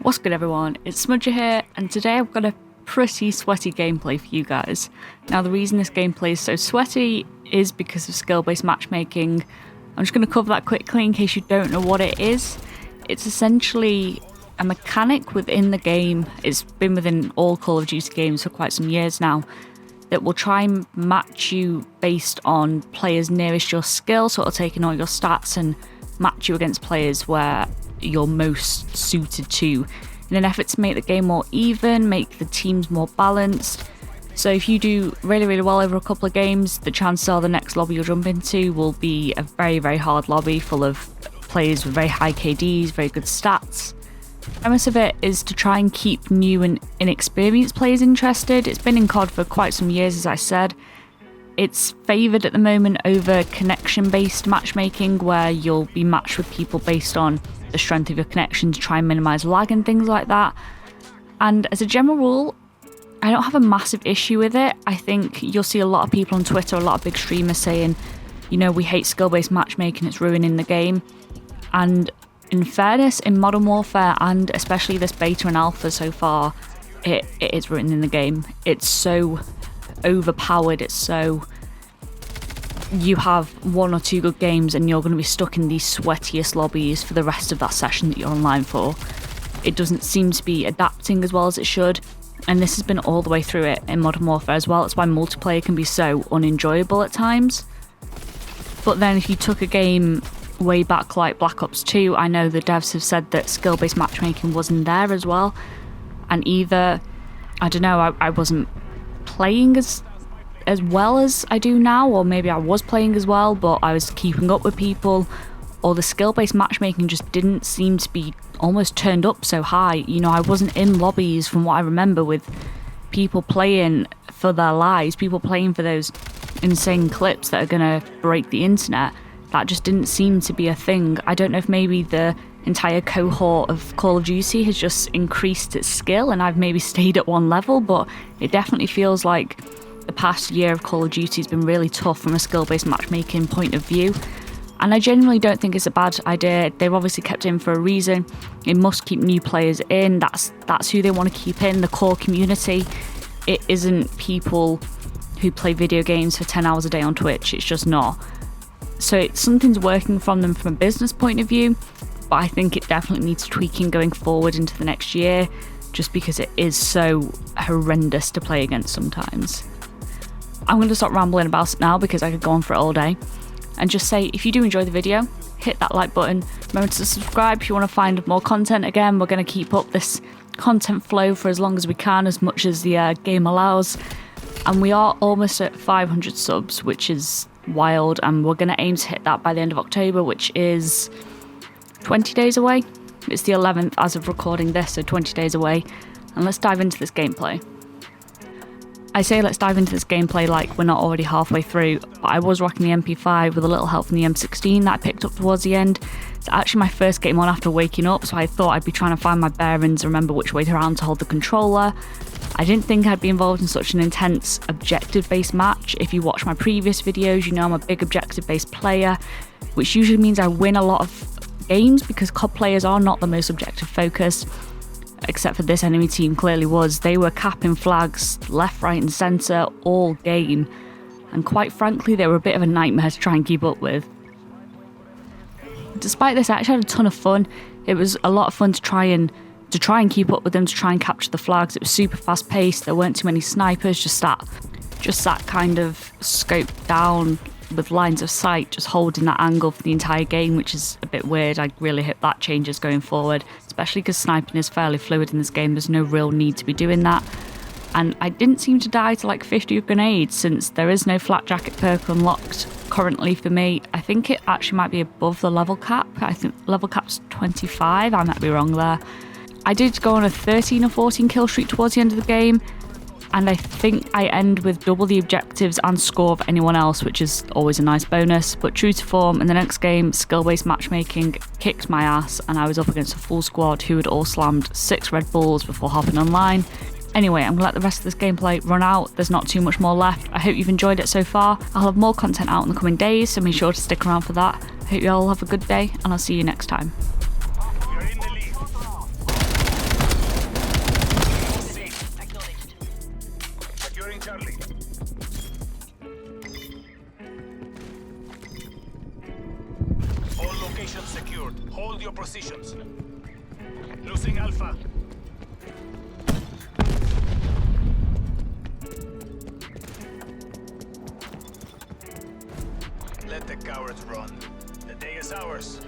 What's good everyone, it's Smudger here, and today I've got a pretty sweaty gameplay for you guys. Now the reason this gameplay is so sweaty is because of skill-based matchmaking. I'm just going to cover that quickly in case you don't know what it is. It's essentially a mechanic within the game, it's been within all Call of Duty games for quite some years now, that will try and match you based on players nearest your skill, sort of taking all your stats and match you against players where you're most suited to, in an effort to make the game more even, make the teams more balanced. So if you do really well over a couple of games, the chances are the next lobby you'll jump into will be a very hard lobby full of players with very high KDs, very good stats. The premise of it is to try and keep new and inexperienced players interested. It's been in COD for quite some years, as I said. It's favoured at the moment over connection-based matchmaking, where you'll be matched with people based on the strength of your connection to try and minimise lag and things like that. And as a general rule, I don't have a massive issue with it. I think you'll see a lot of people on Twitter, a lot of big streamers saying, you know, we hate skill-based matchmaking, it's ruining the game. And in fairness, in Modern Warfare, and especially this beta and alpha so far, it is ruining the game. It's so overpowered, it's so... You have one or two good games and you're going to be stuck in these sweatiest lobbies for the rest of that session that you're online for. It doesn't seem to be adapting as well as it should, and this has been all the way through it in Modern Warfare as well. It's why multiplayer can be so unenjoyable at times. But then if you took a game way back like Black Ops 2, I know the devs have said that skill-based matchmaking wasn't there as well, and either, I don't know, I wasn't playing as well as I do now, or maybe I was playing as well but I was keeping up with people, or the skill-based matchmaking just didn't seem to be almost turned up so high. You know, I wasn't in lobbies from what I remember with people playing for their lives, people playing for those insane clips that are gonna break the internet. That just didn't seem to be a thing. I don't know if maybe the entire cohort of Call of Duty has just increased its skill and I've maybe stayed at one level, but it definitely feels like the past year of Call of Duty has been really tough from a skill-based matchmaking point of view. And I genuinely don't think it's a bad idea. They've obviously kept it in for a reason. It must keep new players in. That's who they want to keep in, the core community. It isn't people who play video games for 10 hours a day on Twitch. It's just not. So something's working from them from a business point of view, but I think it definitely needs tweaking going forward into the next year, just because it is so horrendous to play against sometimes. I'm going to stop rambling about it now because I could go on for it all day, and just say, if you do enjoy the video, hit that like button. Remember to subscribe if you want to find more content. Again, we're going to keep up this content flow for as long as we can, as much as the game allows, and we are almost at 500 subs, which is wild, and we're going to aim to hit that by the end of October, which is 20 days away. It's the 11th as of recording this, so 20 days away. And let's dive into this gameplay. I say let's dive into this gameplay like we're not already halfway through, but I was rocking the MP5 with a little help from the M16 that I picked up towards the end. It's actually my first game on after waking up, so I thought I'd be trying to find my bearings, remember which way around to hold the controller. I didn't think I'd be involved in such an intense objective-based match. If you watch my previous videos, you know I'm a big objective-based player, which usually means I win a lot of games because COD players are not the most objective-focused. Except for this enemy team clearly was. They were capping flags left, right and centre all game, and quite frankly they were a bit of a nightmare to try and keep up with. Despite this, I actually had a ton of fun. It was a lot of fun to try and keep up with them, to try and capture the flags. It was super fast paced, there weren't too many snipers, just that kind of scoped down with lines of sight, just holding that angle for the entire game, which is a bit weird. I really hope that changes going forward, especially because sniping is fairly fluid in this game. There's no real need to be doing that. And I didn't seem to die to like 50 grenades, since there is no flat jacket perk unlocked currently for me. I think it actually might be above the level cap. I think level cap's 25, I might be wrong there. I did go on a 13 or 14 kill streak towards the end of the game, and I think I end with double the objectives and score of anyone else, which is always a nice bonus. But true to form, in the next game, skill-based matchmaking kicked my ass, and I was up against a full squad who had all slammed 6 Red Bulls before hopping online. Anyway, I'm going to let the rest of this gameplay run out. There's not too much more left. I hope you've enjoyed it so far. I'll have more content out in the coming days, so make sure to stick around for that. I hope you all have a good day, and I'll see you next time. Charlie. All locations secured. Hold your positions. Losing Alpha. Let the cowards run. The day is ours.